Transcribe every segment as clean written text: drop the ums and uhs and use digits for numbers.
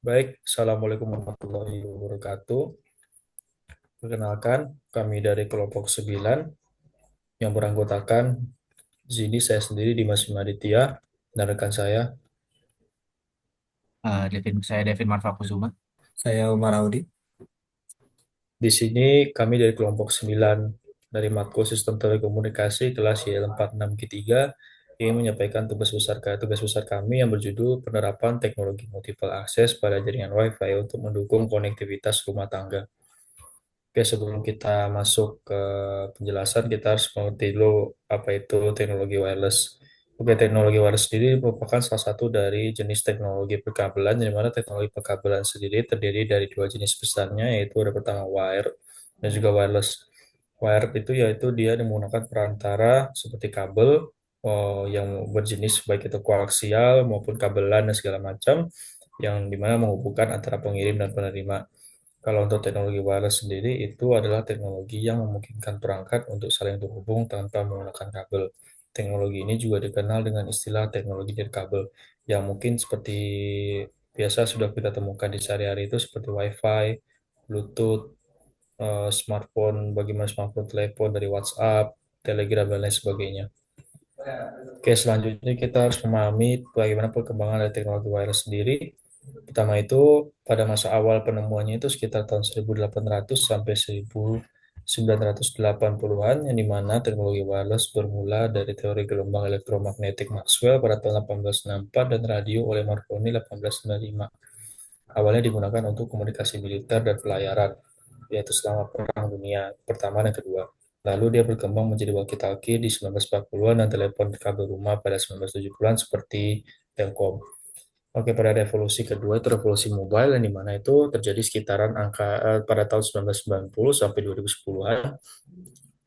Baik, Assalamualaikum warahmatullahi wabarakatuh. Perkenalkan, kami dari kelompok 9 yang beranggotakan Zidi, saya sendiri, Dimas Aditya, dan rekan saya. Saya Devin Marfakusuma. Saya Umar Audi. Di sini kami dari kelompok 9 dari Matko Sistem Telekomunikasi kelas YL46Q3 ingin menyampaikan tugas besar kami yang berjudul penerapan teknologi multiple akses pada jaringan Wi-Fi untuk mendukung konektivitas rumah tangga. Oke, sebelum kita masuk ke penjelasan, kita harus mengerti dulu apa itu teknologi wireless. Oke, teknologi wireless sendiri merupakan salah satu dari jenis teknologi perkabelan, di mana teknologi perkabelan sendiri terdiri dari dua jenis besarnya, yaitu ada pertama wire dan juga wireless. Wire itu yaitu dia menggunakan perantara seperti kabel yang berjenis baik itu koaksial maupun kabelan dan segala macam, yang dimana menghubungkan antara pengirim dan penerima. Kalau untuk teknologi wireless sendiri, itu adalah teknologi yang memungkinkan perangkat untuk saling terhubung tanpa menggunakan kabel. Teknologi ini juga dikenal dengan istilah teknologi nirkabel, yang mungkin seperti biasa sudah kita temukan di sehari-hari itu seperti Wi-Fi, Bluetooth, smartphone, bagaimana smartphone telepon dari WhatsApp, Telegram, dan lain sebagainya. Oke, selanjutnya kita harus memahami bagaimana perkembangan dari teknologi wireless sendiri. Pertama itu, pada masa awal penemuannya itu sekitar tahun 1800 sampai 1980-an, yang dimana teknologi wireless bermula dari teori gelombang elektromagnetik Maxwell pada tahun 1864 dan radio oleh Marconi 1895. Awalnya digunakan untuk komunikasi militer dan pelayaran, yaitu selama Perang Dunia Pertama dan Kedua. Lalu dia berkembang menjadi walkie-talkie di 1940-an dan telepon kabel rumah pada 1970-an seperti Telkom. Oke, pada revolusi kedua itu revolusi mobile, yang dimana itu terjadi sekitaran pada tahun 1990 sampai 2010-an,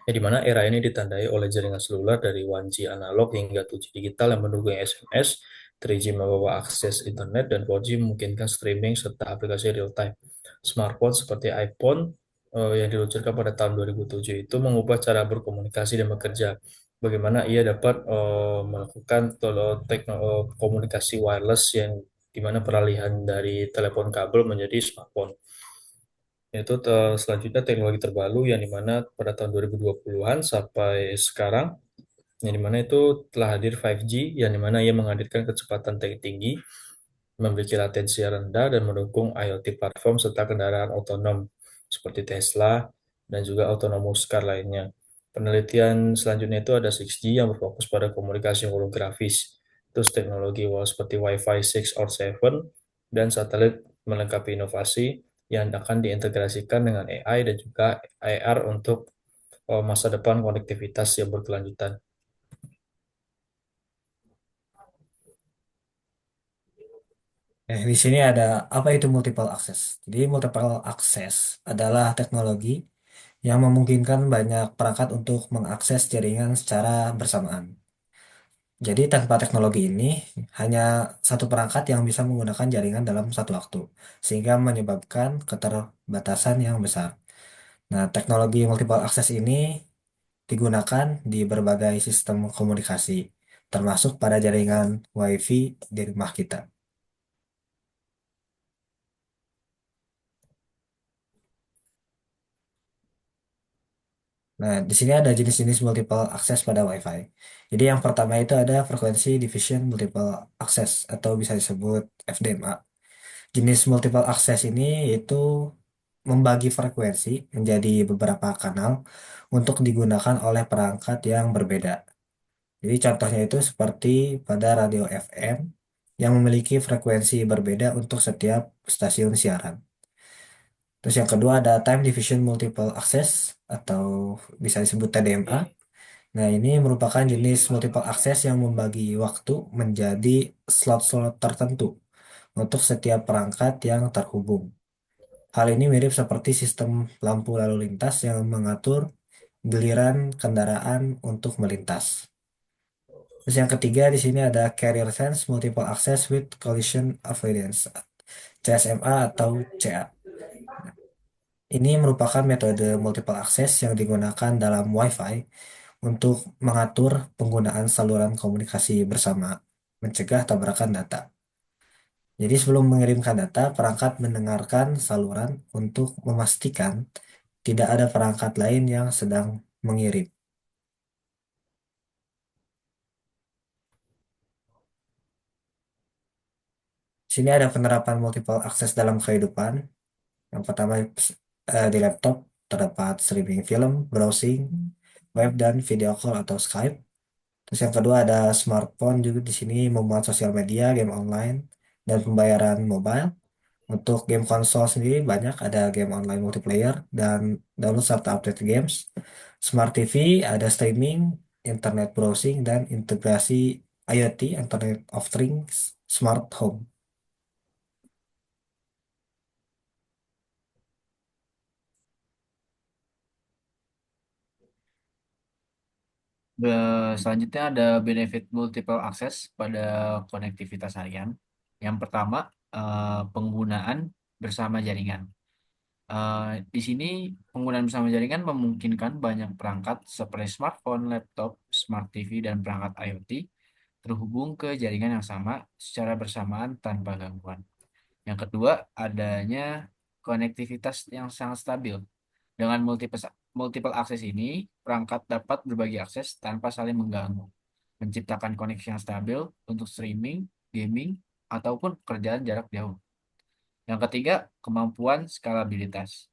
ya dimana era ini ditandai oleh jaringan seluler dari 1G analog hingga 2G digital yang mendukung SMS, 3G membawa akses internet, dan 4G memungkinkan streaming serta aplikasi real time. Smartphone seperti iPhone yang diluncurkan pada tahun 2007 itu mengubah cara berkomunikasi dan bekerja. Bagaimana ia dapat melakukan komunikasi wireless yang dimana peralihan dari telepon kabel menjadi smartphone. Yaitu selanjutnya teknologi terbaru yang dimana pada tahun 2020-an sampai sekarang, yang dimana itu telah hadir 5G, yang dimana ia menghadirkan kecepatan tinggi, memiliki latensi rendah, dan mendukung IoT platform serta kendaraan otonom seperti Tesla dan juga autonomous car lainnya. Penelitian selanjutnya itu ada 6G yang berfokus pada komunikasi holografis. Terus teknologi seperti Wi-Fi 6 or 7 dan satelit melengkapi inovasi yang akan diintegrasikan dengan AI dan juga AR untuk masa depan konektivitas yang berkelanjutan. Di sini ada apa itu multiple access. Jadi multiple access adalah teknologi yang memungkinkan banyak perangkat untuk mengakses jaringan secara bersamaan. Jadi tanpa teknologi ini, hanya satu perangkat yang bisa menggunakan jaringan dalam satu waktu, sehingga menyebabkan keterbatasan yang besar. Nah, teknologi multiple access ini digunakan di berbagai sistem komunikasi, termasuk pada jaringan WiFi di rumah kita. Nah, di sini ada jenis-jenis multiple access pada WiFi. Jadi yang pertama itu ada frekuensi division multiple access atau bisa disebut FDMA. Jenis multiple access ini itu membagi frekuensi menjadi beberapa kanal untuk digunakan oleh perangkat yang berbeda. Jadi contohnya itu seperti pada radio FM yang memiliki frekuensi berbeda untuk setiap stasiun siaran. Terus yang kedua ada time division multiple access atau bisa disebut TDMA. Nah, ini merupakan jenis multiple access yang membagi waktu menjadi slot-slot tertentu untuk setiap perangkat yang terhubung. Hal ini mirip seperti sistem lampu lalu lintas yang mengatur giliran kendaraan untuk melintas. Terus yang ketiga di sini ada Carrier Sense Multiple Access with Collision Avoidance (CSMA) atau CA. Ini merupakan metode multiple access yang digunakan dalam Wi-Fi untuk mengatur penggunaan saluran komunikasi bersama, mencegah tabrakan data. Jadi sebelum mengirimkan data, perangkat mendengarkan saluran untuk memastikan tidak ada perangkat lain yang sedang mengirim. Sini ada penerapan multiple access dalam kehidupan. Yang pertama di laptop terdapat streaming film, browsing, web dan video call atau Skype. Terus yang kedua ada smartphone juga di sini memuat sosial media, game online, dan pembayaran mobile. Untuk game konsol sendiri banyak ada game online multiplayer dan download serta update games. Smart TV ada streaming, internet browsing, dan integrasi IoT, Internet of Things, Smart Home. Selanjutnya ada benefit multiple access pada konektivitas harian. Yang pertama, penggunaan bersama jaringan. Di sini penggunaan bersama jaringan memungkinkan banyak perangkat seperti smartphone, laptop, smart TV, dan perangkat IoT terhubung ke jaringan yang sama secara bersamaan tanpa gangguan. Yang kedua, adanya konektivitas yang sangat stabil. Dengan multiple akses ini, perangkat dapat berbagi akses tanpa saling mengganggu, menciptakan koneksi yang stabil untuk streaming, gaming, ataupun pekerjaan jarak jauh. Yang ketiga, kemampuan skalabilitas.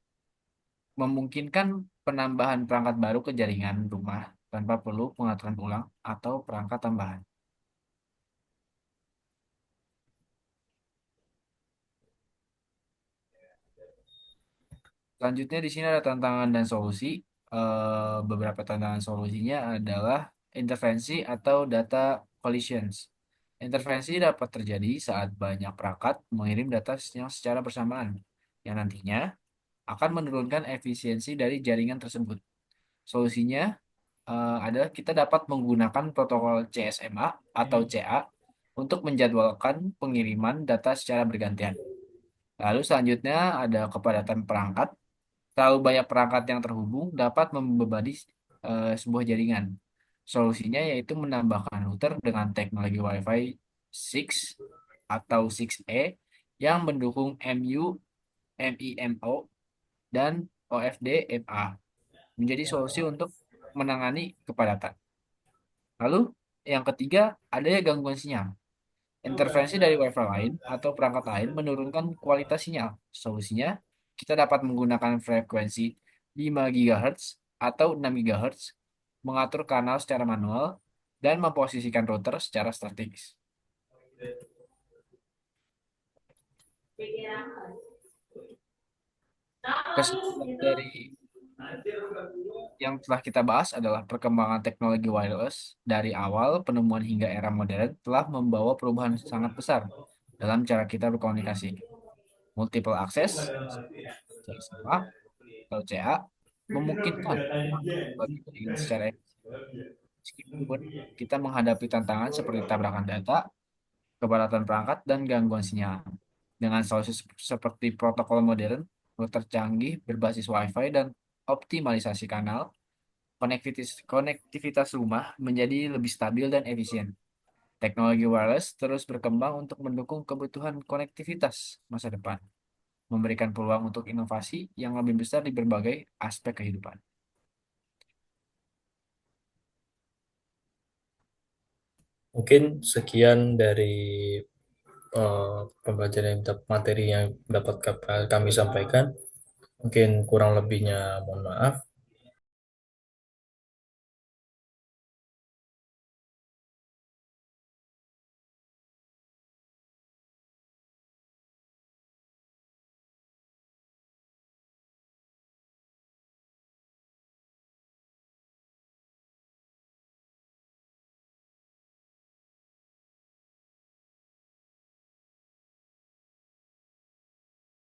Memungkinkan penambahan perangkat baru ke jaringan rumah tanpa perlu pengaturan ulang atau perangkat tambahan. Selanjutnya di sini ada tantangan dan solusi. Beberapa tantangan solusinya adalah intervensi atau data collisions. Intervensi dapat terjadi saat banyak perangkat mengirim data yang secara bersamaan, yang nantinya akan menurunkan efisiensi dari jaringan tersebut. Solusinya adalah kita dapat menggunakan protokol CSMA atau CA untuk menjadwalkan pengiriman data secara bergantian. Lalu selanjutnya ada kepadatan perangkat. Terlalu banyak perangkat yang terhubung dapat membebani sebuah jaringan. Solusinya yaitu menambahkan router dengan teknologi Wi-Fi 6 atau 6E yang mendukung MU, MIMO, dan OFDMA menjadi solusi untuk menangani kepadatan. Lalu yang ketiga, adanya gangguan sinyal. Intervensi dari Wi-Fi lain atau perangkat lain menurunkan kualitas sinyal. Solusinya, kita dapat menggunakan frekuensi 5 GHz atau 6 GHz, mengatur kanal secara manual, dan memposisikan router secara strategis. Kesimpulan dari yang telah kita bahas adalah perkembangan teknologi wireless dari awal penemuan hingga era modern telah membawa perubahan sangat besar dalam cara kita berkomunikasi. Multiple access, CSMA, atau CA, memungkinkan berbagi jaringan secara efisien. Meskipun kita menghadapi tantangan seperti tabrakan data, kepadatan perangkat, dan gangguan sinyal. Dengan solusi seperti protokol modern, router canggih berbasis Wi-Fi, dan optimalisasi kanal, konektivitas rumah menjadi lebih stabil dan efisien. Teknologi wireless terus berkembang untuk mendukung kebutuhan konektivitas masa depan, memberikan peluang untuk inovasi yang lebih besar di berbagai aspek kehidupan. Mungkin sekian dari pembelajaran materi yang dapat kami sampaikan. Mungkin kurang lebihnya mohon maaf.